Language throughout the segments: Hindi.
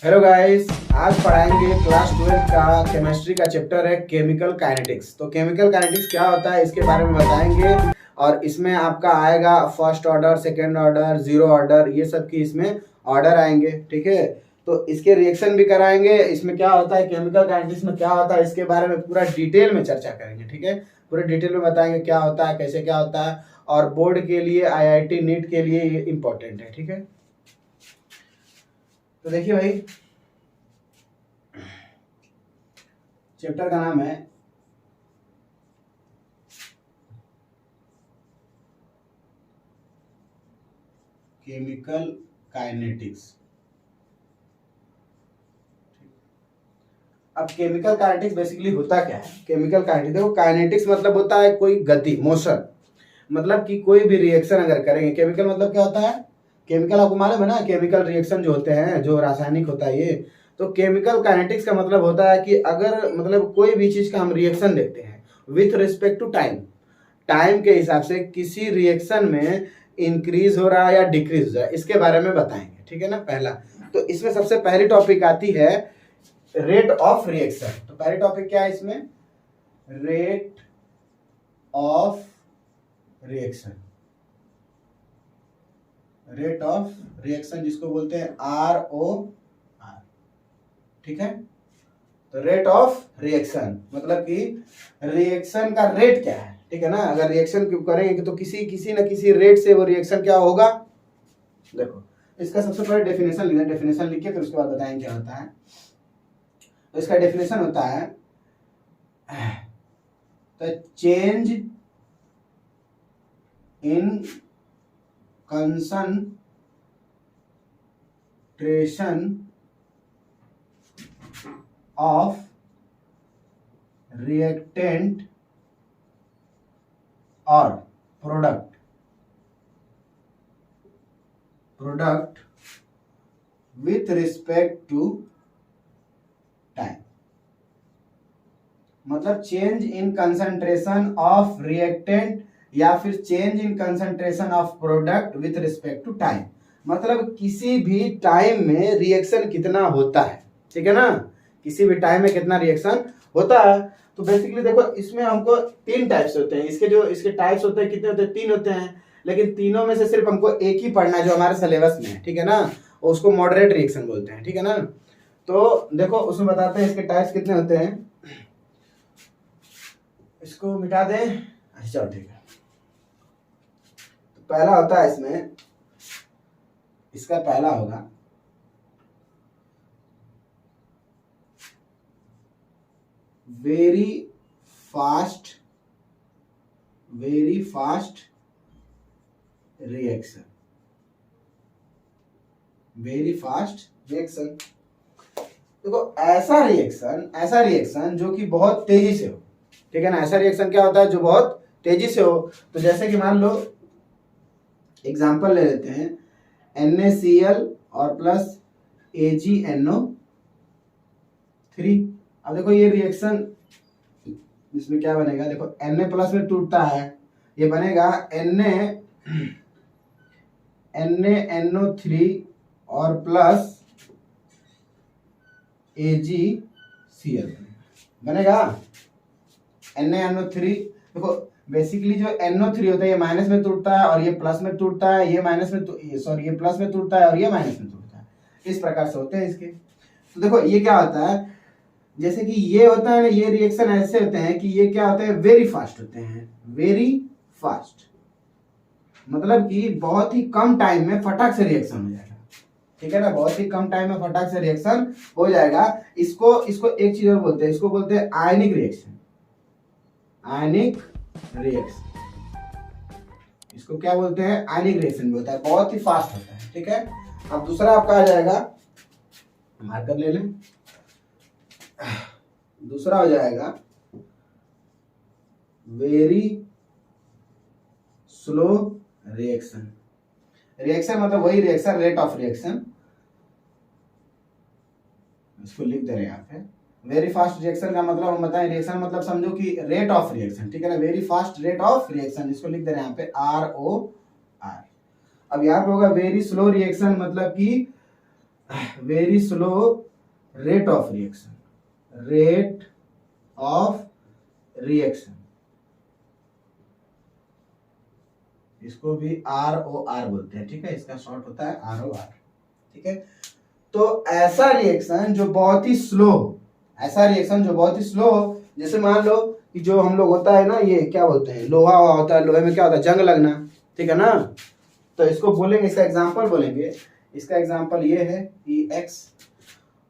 हेलो गाइस, आज पढ़ाएंगे क्लास 12 का केमिस्ट्री का चैप्टर है केमिकल काइनेटिक्स। तो केमिकल काइनेटिक्स क्या होता है इसके बारे में बताएंगे। और इसमें आपका आएगा first order, second order, zero order, ये सब की इसमें ऑर्डर आएंगे। ठीक है, तो इसके रिएक्शन भी कराएंगे। इसमें क्या होता है, केमिकल काइनेटिक्स में क्या होता है, इसके बारे में पूरा डिटेल में चर्चा करेंगे। ठीक है, पूरे डिटेल में बताएंगे क्या होता है, कैसे क्या होता है, और बोर्ड के लिए, आईआईटी नीट के लिए ये इंपॉर्टेंट है। ठीक है, तो देखिए भाई, चैप्टर का नाम है केमिकल काइनेटिक्स। अब केमिकल काइनेटिक्स बेसिकली होता क्या है? केमिकल काइनेटिक्स, देखो काइनेटिक्स मतलब होता है कोई गति, मोशन। मतलब कि कोई भी रिएक्शन अगर करेंगे, केमिकल मतलब क्या होता है? केमिकल आपको मालूम है ना, केमिकल रिएक्शन जो होते हैं, जो रासायनिक होता है ये। तो केमिकल काइनेटिक्स का मतलब होता है कि अगर मतलब कोई भी चीज का हम रिएक्शन देखते हैं with respect to time, time के हिसाब से किसी रिएक्शन में इंक्रीज हो रहा है या डिक्रीज हो रहा है, इसके बारे में बताएंगे। ठीक है ना। पहला तो इसमें सबसे पहली टॉपिक आती है रेट ऑफ रिएक्शन। तो पहली टॉपिक क्या है इसमें? Rate of reaction. Rate of reaction जिसको बोलते हैं ROR। ठीक है, तो रेट ऑफ रिएक्शन मतलब कि रिएक्शन का रेट क्या है। ठीक है ना, अगर रिएक्शन करेंगे तो किसी किसी ना किसी रेट से वो रिएक्शन क्या होगा। देखो, इसका सबसे पहले डेफिनेशन लिखा, डेफिनेशन लिख के फिर उसके बाद बताएंगे क्या होता है। तो इसका डेफिनेशन होता है the change in concentration of reactant और product with respect to time. मतलब change in concentration of reactant या फिर change in concentration of product with respect to time. मतलब किसी भी टाइम में रिएक्शन कितना होता है। ठीक है ना, किसी भी टाइम में कितना रिएक्शन होता है। तो बेसिकली देखो, इसमें हमको तीन टाइप्स होते हैं। इसके टाइप्स होते हैं, कितने होते हैं? तीन होते हैं। लेकिन तीनों में से सिर्फ हमको एक ही पढ़ना है जो हमारे सिलेबस में है। ठीक है ना, उसको मॉडरेट रिएक्शन बोलते हैं। ठीक है ना, तो देखो उसमें बताते हैं इसके टाइप्स कितने होते हैं। इसको मिटा दें, अच्छा ठीक है। तो पहला होता है इसमें, इसका पहला होगा very fast reaction. Very fast reaction, देखो ऐसा रिएक्शन जो कि बहुत तेजी से हो। ठीक है ना, ऐसा रिएक्शन क्या होता है? जो बहुत तेजी से हो। तो जैसे कि मान लो एग्जांपल ले लेते हैं, NaCl और प्लस AgNO3। अब देखो ये रिएक्शन, इसमें क्या बनेगा? देखो Na प्लस में टूटता है, ये बनेगा NaNO3 और प्लस AgCl बनेगा। NaNO3, देखो बेसिकली जो NO3 होता है ये माइनस में टूटता है और ये प्लस में टूटता है, ये माइनस में ये प्लस में टूटता है और ये माइनस में टूटता है। इस प्रकार से होते हैं इसके। तो देखो ये क्या होता है, जैसे कि ये होता है ना, ये रिएक्शन ऐसे होते हैं कि ये क्या होते हैं? वेरी फास्ट होते हैं। वेरी फास्ट मतलब कि बहुत ही कम टाइम में फटाक से रिएक्शन हो जाएगा। ठीक है ना, बहुत ही कम टाइम में फटाक से रिएक्शन हो जाएगा। इसको एक चीज और बोलते हैं, इसको बोलते हैं आयनिक रिएक्शन। आयनिक रिएक्शन, इसको क्या बोलते हैं? आयनिक रिएक्शन भी होता है, बहुत ही फास्ट होता है। ठीक है, अब दूसरा आपका आ जाएगा, मार्कर ले लें। दूसरा हो जाएगा वेरी स्लो रिएक्शन। रिएक्शन मतलब वही रिएक्शन, रेट ऑफ रिएक्शन। इसको लिख दे रहे हैं यहाँ पे। वेरी फास्ट रिएक्शन का मतलब हम बताएं, रिएक्शन मतलब समझो कि रेट ऑफ रिएक्शन। ठीक है ना, very fast rate of reaction, इसको लिख दे रहे हैं यहाँ पे ROR। अब यहाँ पे होगा वेरी स्लो रिएक्शन, मतलब कि very slow rate of reaction, rate of reaction, इसको भी ROR बोलते हैं, ठीक है, इसका शॉर्ट होता है ROR, ठीक है। तो ऐसा रिएक्शन जो बहुत ही स्लो हो, ऐसा रिएक्शन जो बहुत ही स्लो हो, जैसे मान लो कि जो हम लोग होता है ना, ये क्या बोलते हैं, लोहा होता है, लोहे में क्या होता है, जंग लगना, ठीक है ना। तो इसको बोलेंगे, इसका एग्जांपल बोलेंगे, इसका एग्जांपल ये है EX,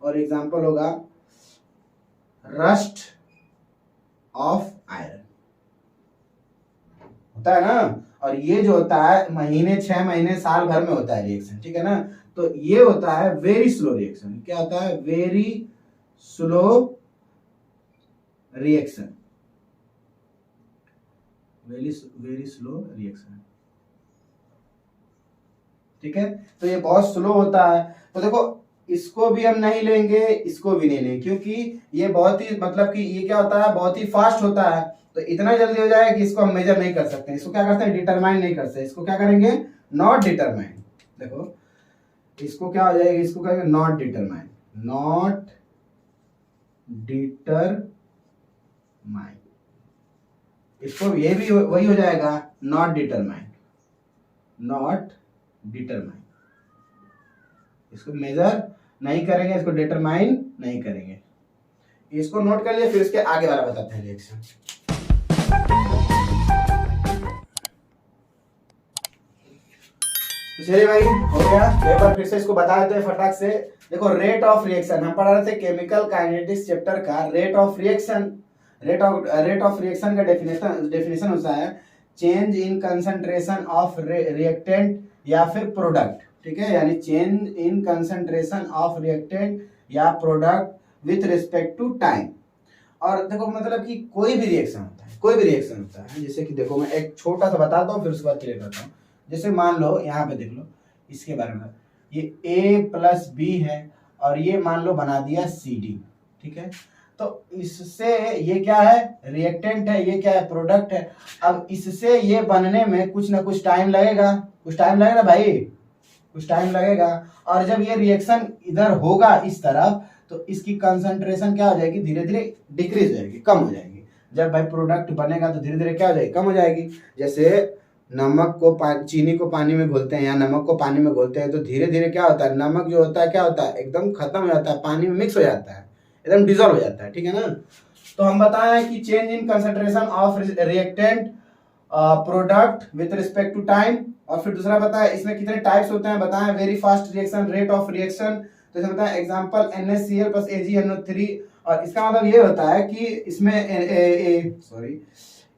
और एग्जांपल होगा रस्ट ऑफ आयरन, होता है ना। और ये जो होता है महीने, 6 महीने, साल भर में होता है रिएक्शन, ठीक है ना। तो ये होता है वेरी स्लो रिएक्शन। क्या होता है? Very slow reaction, very slow reaction, ठीक है। तो ये बहुत स्लो होता है। तो देखो, इसको भी हम नहीं लेंगे, इसको भी नहीं लेंगे, क्योंकि ये बहुत ही, मतलब कि ये क्या होता है, बहुत ही फास्ट होता है। तो इतना जल्दी हो जाएगा कि इसको हम मेजर नहीं कर सकते। इसको क्या करते हैं? डिटरमाइन नहीं करते। इसको क्या करेंगे? Not determine. देखो, इसको क्या हो जाएगा? इसको कहेंगे नॉट डिटरमाइन, नॉट डिटरमाइन। इसको ये भी वही हो जाएगा, नॉट डिटरमाइन, नॉट डिटरमाइन। इसको मेजर नहीं करेंगे, इसको डिटरमाइन नहीं करेंगे। इसको नोट कर लिया, फिर इसके आगे वाला बताते हैं रिएक्शन। तो चलिए भाई, हो गया। एक बार फिर से इसको बता देते हैं फटाक से। देखो, रेट ऑफ रिएक्शन हम पढ़ा रहे थे केमिकल काइनेटिक्स चैप्टर का। Rate of reaction, rate of reaction का डेफिनेशन होता है change in concentration of reactant या फिर प्रोडक्ट, ठीक है। यानी change in concentration of reactant या product with respect to time. और देखो, मतलब कि कोई भी रिएक्शन होता है, कोई भी रिएक्शन होता है, जैसे कि देखो मैं एक छोटा सा बताता हूँ, फिर उसके बाद क्लियर करता हूँ। जैसे मान लो यहाँ पे देख लो, इसके बारे में, ये A+B है और ये मान लो बना दिया CD, ठीक है। तो इससे ये क्या है? रिएक्टेंट है। ये क्या है? प्रोडक्ट है। अब इससे ये बनने में कुछ ना कुछ टाइम लगेगा, कुछ टाइम लगेगा भाई, कुछ टाइम लगेगा। और जब ये रिएक्शन इधर होगा इस तरफ, तो इसकी कंसंट्रेशन क्या हो जाएगी? धीरे धीरे डिक्रीज हो जाएगी, कम हो जाएगी। जब भाई प्रोडक्ट बनेगा तो धीरे धीरे क्या हो जाएगी? कम हो जाएगी। जैसे नमक को चीनी को पानी में घोलते हैं या नमक को पानी में घोलते हैं, तो धीरे धीरे क्या होता है? नमक जो होता है क्या होता है? एकदम खत्म हो जाता है, पानी में मिक्स हो जाता है, एकदम डिजोल्व हो जाता है, ठीक है ना। तो हम बताएं कि change in concentration of reactant product with respect to time. और फिर दूसरा बताया इसमें कितने टाइप्स होते हैं, बताएं very fast reaction, rate of reaction. तो इसमें बताएं एग्जांपल NaCl प्लस AgNO3। और इसका मतलब ये होता है कि इसमें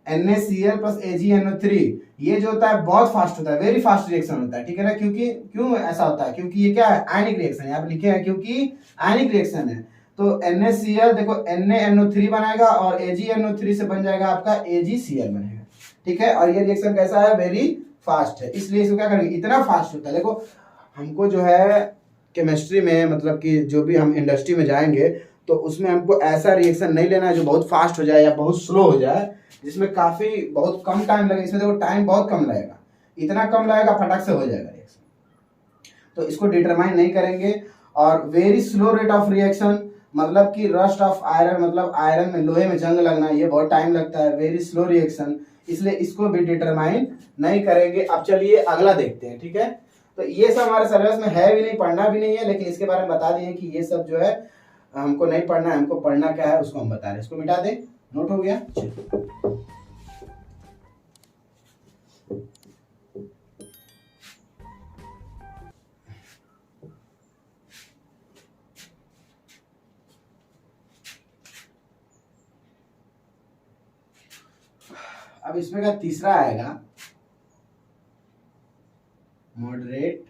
NaCl प्लस AgNO3 ये जो होता है बहुत फास्ट होता है, वेरी फास्ट रिएक्शन होता है, ठीक है ना। क्योंकि क्यों ऐसा होता है? क्योंकि ये क्या है? आयनिक रिएक्शन है, यहाँ पे लिखे हैं क्योंकि आयनिक रिएक्शन है। तो NaCl देखो NaNO3 बनाएगा और AgNO3 से बन जाएगा आपका AgCl बनेगा, ठीक है। और ये रिएक्शन कैसा है? वेरी फास्ट है। इसलिए इसको क्या करेंगे? इतना फास्ट होता है। देखो, हमको जो है केमिस्ट्री में, मतलब कि जो भी हम इंडस्ट्री में जाएंगे तो उसमें हमको ऐसा रिएक्शन नहीं लेना है जो बहुत फास्ट हो जाए या बहुत स्लो हो जाए, जिसमें काफी बहुत कम टाइम लगे। इसमें देखो टाइम बहुत कम लगेगा, इतना कम लगेगा फटाक से हो जाएगा रिएक्शन। तो इसको डिटरमाइन नहीं करेंगे। और very slow rate of reaction, मतलब कि रस्ट ऑफ आयरन, मतलब आयरन में, लोहे में जंग लगना, ये बहुत टाइम लगता है, वेरी स्लो रिएक्शन, इसलिए इसको भी डिटरमाइन नहीं करेंगे। अब चलिए अगला देखते हैं, ठीक है। तो ये सब हमारे सिलेबस में है भी नहीं, पढ़ना भी नहीं है, लेकिन इसके बारे में बता दिए कि ये सब जो है हमको नहीं पढ़ना है, हमको पढ़ना क्या है उसको हम बता रहे हैं। इसको मिटा दें, नोट हो गया। अब इसमें का तीसरा आएगा मॉडरेट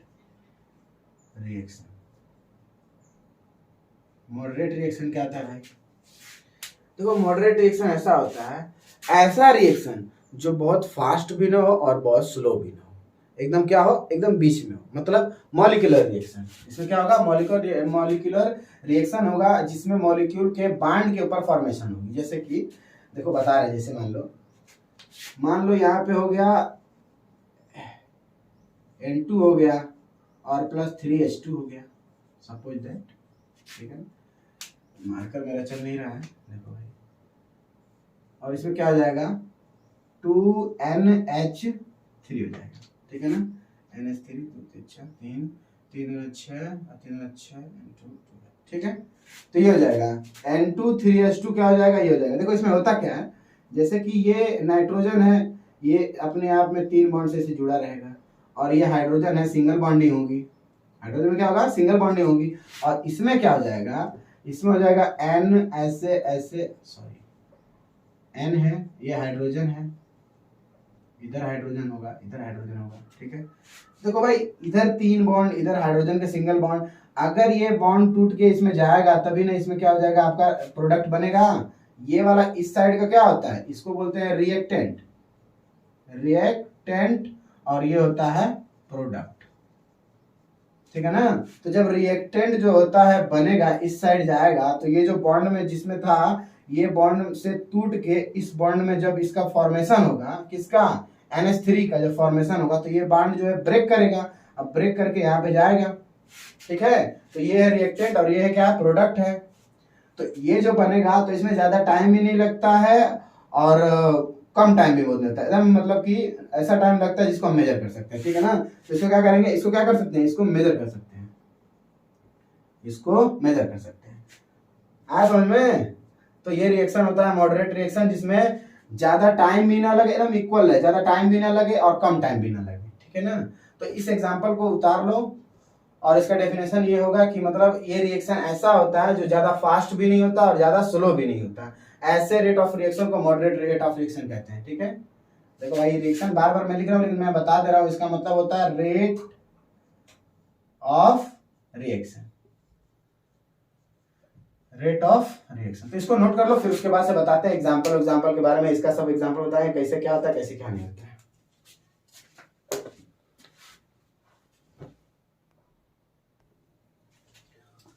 रिएक्शन। मॉडरेट रिएक्शन क्या होता है भाई? देखो, मॉडरेट रिएक्शन ऐसा होता है, ऐसा रिएक्शन जो बहुत फास्ट भी ना हो और बहुत स्लो भी ना हो, एकदम क्या हो? एकदम बीच में हो, मतलब मॉलिक्यूलर रिएक्शन। इसमें क्या होगा? मॉलिक्यूलर रिएक्शन होगा, जिसमें मॉलिक्यूल के बॉन्ड के ऊपर फॉर्मेशन होगी। जैसे कि देखो बता रहे, जैसे मान लो यहाँ पे हो गया N2 हो गया और +3H2 हो गया, सपोज दैट, ठीक है, मार्कर मेरा चल नहीं रहा है, देखो भाई, और इसमें क्या हो जाएगा 2NH3 हो जाएगा, ठीक है ना, NH3 तो अच्छा 3 3 6 3 6 ठीक है, तो ये हो जाएगा N2 3H2 क्या हो जाएगा, ये हो जाएगा। देखो इसमें होता क्या है, जैसे कि ये नाइट्रोजन है, ये अपने आप में 3 बॉन्ड से जुड़ा रहेगा, और ये हाइड्रोजन है, सिंगल बॉन्डिंग होगी, हाइड्रोजन में क्या होगा, सिंगल बॉन्डिंग होगी, और इसमें क्या हो जाएगा, इसमें हो जाएगा N ऐसे ऐसे, सॉरी N है, ये हाइड्रोजन है, इधर हाइड्रोजन होगा, इधर हाइड्रोजन होगा, ठीक है। देखो भाई, इधर 3 बॉन्ड, इधर हाइड्रोजन के सिंगल बॉन्ड, अगर ये बॉन्ड टूट के इसमें जाएगा तभी ना इसमें क्या हो जाएगा, आपका प्रोडक्ट बनेगा। ये वाला इस साइड का क्या होता है, इसको बोलते हैं रिएक्टेंट, रिएक्टेंट, और ये होता है प्रोडक्ट, ठीक है ना। तो जब रिएक्टेंट जो होता है बनेगा, इस साइड जाएगा, तो ये जो बॉन्ड में जिसमें था, ये बॉन्ड से टूट के इस बॉन्ड में जब इसका फॉर्मेशन होगा, किसका, NH3 का जब फॉर्मेशन होगा, तो ये बॉन्ड जो है ब्रेक करेगा, अब ब्रेक करके यहाँ पे जाएगा, ठीक है। तो ये है रिएक्टेंट और ये है क्या, प्रोडक्ट है। तो ये जो बनेगा तो इसमें ज्यादा टाइम भी नहीं लगता है और कम टाइम भी बहुत लगता है, एकदम मतलब कि ऐसा टाइम लगता है जिसको हम मेजर कर सकते हैं, ठीक है ना। तो इसको क्या करेंगे, इसको क्या कर सकते हैं, इसको मेजर कर सकते हैं, इसको मेजर कर सकते हैं, आया समझ में। तो ये रिएक्शन होता है मॉडरेट रिएक्शन, जिसमें ज्यादा टाइम भी ना लगे, एकदम इक्वल है, ज्यादा टाइम भी ना लगे और कम टाइम भी ना लगे, ठीक है ना। तो इस एग्जांपल को उतार लो और इसका डेफिनेशन ये होगा कि मतलब ये रिएक्शन ऐसा होता है जो ज्यादा फास्ट भी नहीं होता और ज्यादा स्लो भी नहीं होता, ऐसे रेट ऑफ रिएक्शन को मॉडरेट रेट ऑफ रिएक्शन कहते हैं, ठीक है। देखो भाई, रिएक्शन बार बार मैं लिख रहा हूँ लेकिन मैं बता दे रहा हूँ, इसका मतलब होता है rate of reaction, rate of reaction. तो इसको नोट कर लो, फिर उसके बाद से बताते हैं एग्जांपल के बारे में, इसका सब एग्जांपल बताएं कैसे क्या होता है, कैसे क्या नहीं होता है।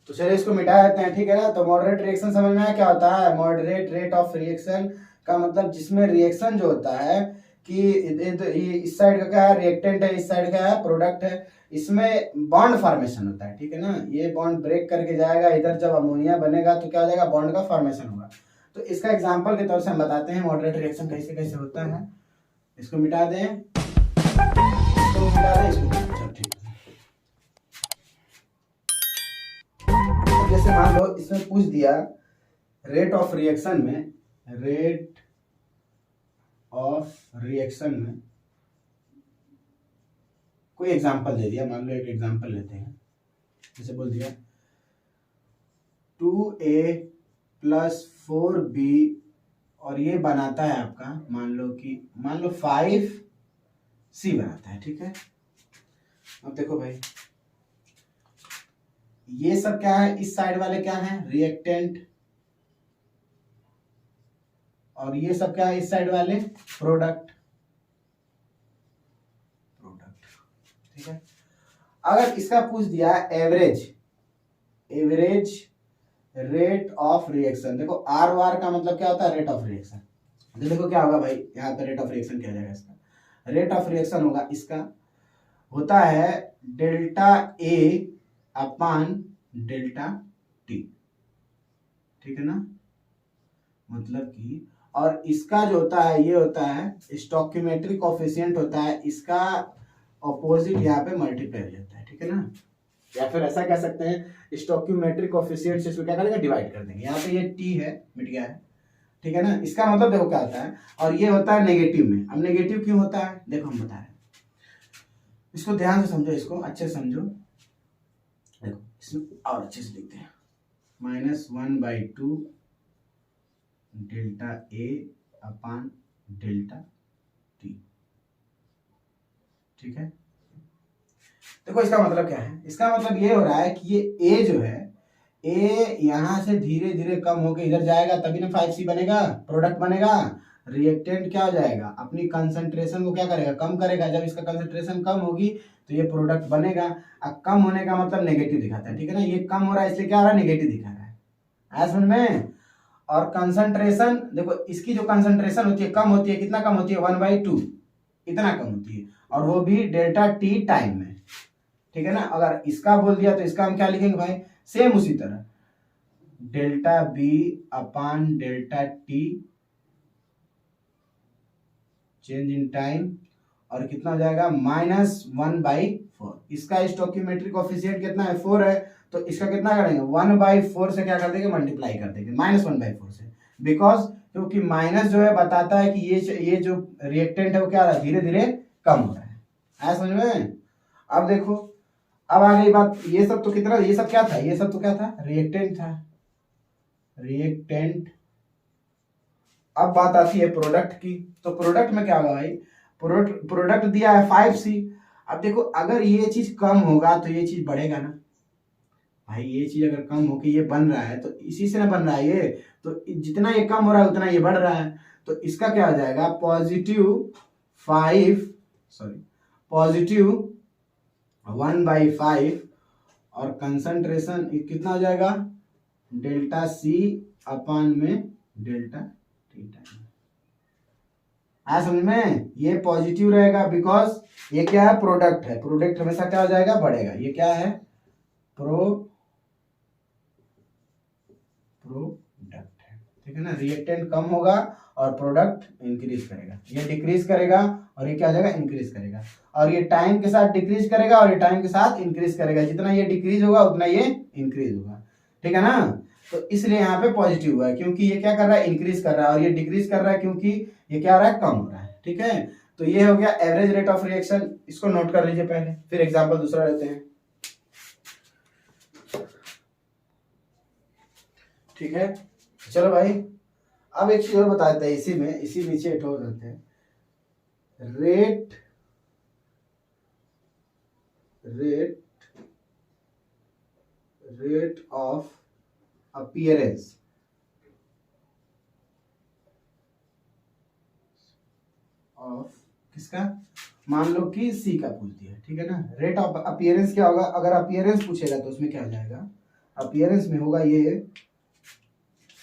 तो चलिए इसको मिटा देते हैं, ठीक है ना। तो मॉडरेट रिएक्शन समझ में आया क्या होता है, मॉडरेट रेट ऑफ रिएक्शन का मतलब जिसमें रिएक्शन जो होता है कि इस साइड का क्या है, रिएक्टेंट है, इस साइड का है, प्रोडक्ट है, इसमें बॉन्ड फॉर्मेशन होता है, ठीक है ना। ये बॉन्ड ब्रेक करके जाएगा, इधर जब अमोनिया बनेगा तो क्या हो जाएगा, बॉन्ड का फॉर्मेशन होगा। तो इसका एग्जांपल के तौर से हम बताते हैं मॉडरेट रिएक्शन कैसे कैसे होता है। इसको मिटा दें, इसको मिटा दें, इसको, ठीक। जैसे मान लो इसमें पूछ दिया रेट ऑफ रिएक्शन में, रेट ऑफ रिएक्शन में कोई एग्जांपल दे दिया, मान लो एक एग्जांपल लेते हैं, जैसे बोल दिया 2A + 4B और ये बनाता है आपका, मान लो 5C बनाता है, ठीक है। अब देखो भाई, ये सब क्या है, इस साइड वाले क्या है, रिएक्टेंट, और ये सब क्या है, इस साइड वाले प्रोडक्ट, ठीक है। अगर इसका पूछ दिया एवरेज रेट ऑफ रिएक्शन, देखो R का मतलब क्या होता है, रेट ऑफ रिएक्शन। तो देखो क्या होगा भाई, यहाँ पे रेट ऑफ रिएक्शन क्या जाएगा, इसका रेट ऑफ रिएक्शन होगा, इसका होता है delta A upon delta T, ठीक है ना। मतलब कि और इसका जो होता है, ये होता है स्टोइकियोमेट्रिक कोएफिशिएंट होता है, इसका ऑपोजिट यहाँ पे मल्टीप्लाई हो जाता है, ठीक है ना। या फिर ऐसा कह सकते हैं स्टोइकियोमेट्रिक कोएफिशिएंट से इसको क्या करेंगे, डिवाइड कर देंगे। यहाँ पे ये T है, मिट गया है, ठीक है ना। इसका मतलब देखो क्या होता है, और ये होता है नेगेटिव में। अब नेगेटिव क्यों होता है, देखो हम बता रहे हैं, इसको ध्यान से समझो, इसको अच्छे से समझो। देखो इसमें और अच्छे से लिखते हैं, -1/2 delta A upon delta T, ठीक है। देखो इसका मतलब क्या है, इसका मतलब ये हो रहा है कि ये A जो है, A यहां से धीरे धीरे कम होकर इधर जाएगा, तभी ना 5C बनेगा, प्रोडक्ट बनेगा। रिएक्टेंट क्या हो जाएगा, अपनी कंसंट्रेशन को क्या करेगा, कम करेगा। जब इसका कंसंट्रेशन कम होगी तो ये प्रोडक्ट बनेगा। अब कम होने का मतलब नेगेटिव दिखाता है, ठीक है ना। ये कम हो रहा है इसलिए क्या हो रहा है, नेगेटिव दिखा रहा है, आया समझ में। और कंसंट्रेशन देखो, इसकी जो कंसंट्रेशन होती है कम होती है, कितना कम होती है, 1/2, इतना कम होती है, और वो भी डेल्टा T टाइम में, ठीक है ना। अगर इसका बोल दिया तो इसका हम क्या लिखेंगे भाई, सेम उसी तरह delta B upon delta T change in time, और कितना हो जाएगा -1/4। इसका स्टोकियोमेट्रिक कोफिशिएंट कितना है 4 है, तो इसका कितना करेंगे 1/4 से क्या कर देंगे मल्टीप्लाई कर देंगे -1/4 से, बिकॉज क्योंकि माइनस जो है बताता है कि ये जो रिएक्टेंट है वो क्या धीरे धीरे कम हो रहा है। आया समझ में। अब देखो अब आ गई बात, ये सब तो कितना, ये सब क्या था, ये सब तो क्या था रिएक्टेंट था, रिएक्टेंट। अब बात आती है प्रोडक्ट की, तो प्रोडक्ट में क्या होगा भाई, प्रोडक्ट दिया है 5C। अब देखो अगर ये चीज कम होगा तो ये चीज बढ़ेगा ना भाई, ये चीज अगर कम होके ये बन रहा है तो इसी से ना बन रहा है ये, तो जितना ये कम हो रहा है उतना ये बढ़ रहा है, तो इसका क्या हो जाएगा +1/5 और कंसंट्रेशन कितना हो जाएगा डेल्टा C अपान में डेल्टा टी टाइम। आ समझ में, ये पॉजिटिव रहेगा बिकॉज ये क्या है प्रोडक्ट है, प्रोडक्ट हमेशा क्या हो जाएगा बढ़ेगा, ये क्या है प्रोडक्ट है, ठीक है ना। रिएक्टेंट कम होगा और प्रोडक्ट इंक्रीज करेगा, ये डिक्रीज करेगा और ये क्या हो जाएगा इंक्रीज करेगा, और ये टाइम के साथ डिक्रीज करेगा और ये टाइम के साथ इंक्रीज करेगा, जितना ये डिक्रीज होगा उतना ये इंक्रीज होगा, ठीक है ना। तो इसलिए यहाँ पे पॉजिटिव हुआ है क्योंकि ये क्या कर रहा है इंक्रीज कर रहा है, और ये डिक्रीज कर रहा है क्योंकि ये क्या हो रहा है कम हो रहा है, ठीक है। तो ये हो गया एवरेज रेट ऑफ रिएक्शन, इसको नोट कर लीजिए पहले, फिर एग्जांपल दूसरा लेते हैं, ठीक है। चलो भाई अब एक चीज और बता देते हैं, इसी नीचे एक और करते हैं, रेट ऑफ अपीयरेंस ऑफ किसका, मान लो कि सी का पूछ दिया, ठीक है ना। रेट ऑफ अपीयरेंस क्या होगा, अगर अपीयरेंस पूछेगा तो उसमें क्या हो जाएगा, अपीयरेंस में होगा ये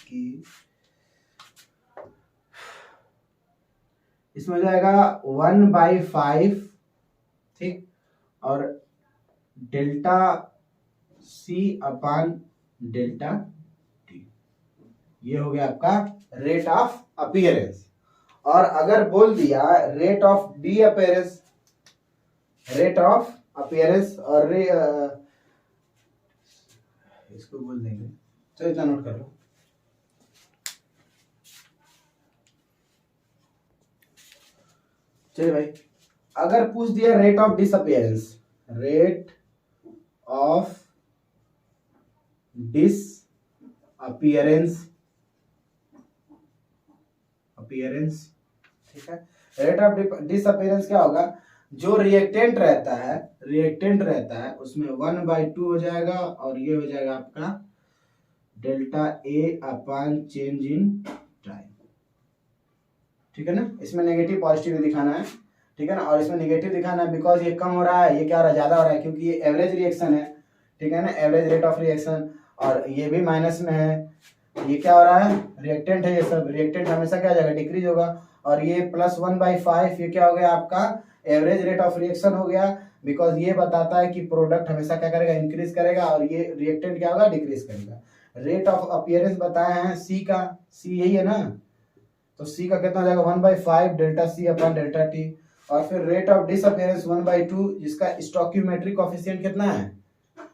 कि इसमें हो जाएगा 1/5, ठीक, और डेल्टा C अपान डेल्टा टी, ये हो गया आपका रेट ऑफ अपीयरेंस। और अगर बोल दिया रेट ऑफ डी अपीयरेंस, और इसको बोल देंगे, तो इतना नोट कर लो, चलिए भाई। अगर पूछ दिया rate of disappearance, rate of disappearance, ठीक है। रेट ऑफ डिसअपीयरेंस क्या होगा, जो रिएक्टेंट रहता है उसमें 1/2 हो जाएगा, और ये हो जाएगा आपका delta A upon change in time, ठीक है ना। इसमें नेगेटिव पॉजिटिव दिखाना है, ठीक है ना, और इसमें नेगेटिव दिखाना है बिकॉज ये कम हो रहा है, ये क्या हो रहा है ज्यादा हो रहा है, क्योंकि ये एवरेज रिएक्शन है, ठीक है ना, एवरेज रेट ऑफ रिएक्शन, और ये भी माइनस में है, ये क्या हो रहा है रिएक्टेंट है, ये सब रिएक्टेंट हमेशा क्या हो जाएगा डिक्रीज होगा, और ये +1/5 ये क्या हो गया आपका एवरेज रेट ऑफ रिएक्शन हो गया, बिकॉज ये बताता है कि प्रोडक्ट हमेशा क्या करेगा इंक्रीज करेगा, और ये रिएक्टेंट क्या होगा डिक्रीज करेगा। रेट ऑफ अपीयरेंस बताए हैं सी का, सी यही है ना, तो सी का कितना हो जाएगा 1/5 डेल्टा C अपान डेल्टा टी, और फिर रेट ऑफ डिसअपीयरेंस 1/2, जिसका स्टोकियोमेट्रिक कोफिशिएंट कितना है,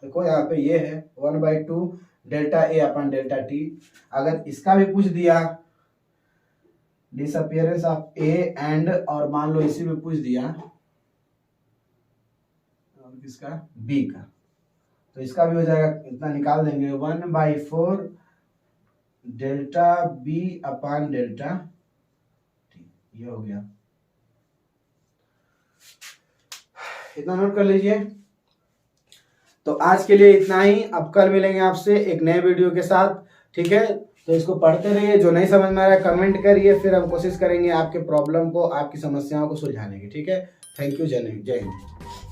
देखो यहाँ पे ये है 1/2 delta A upon delta T. अगर इसका भी पूछ दिया डिसअपीयरेंस ऑफ A एंड, और मान लो इसी में पूछ दिया और किसका B का, तो इसका भी हो जाएगा, इतना निकाल देंगे 1/4 डेल्टा B अपान डेल्टा टी, ये हो गया, इतना नोट कर लीजिए। तो आज के लिए इतना ही, अब कल मिलेंगे आपसे एक नए वीडियो के साथ, ठीक है। तो इसको पढ़ते रहिए, जो नहीं समझ में आ रहा है कमेंट करिए, फिर हम कोशिश करेंगे आपके प्रॉब्लम को, आपकी समस्याओं को सुलझाने की, ठीक है। थैंक यू, जय हिंद।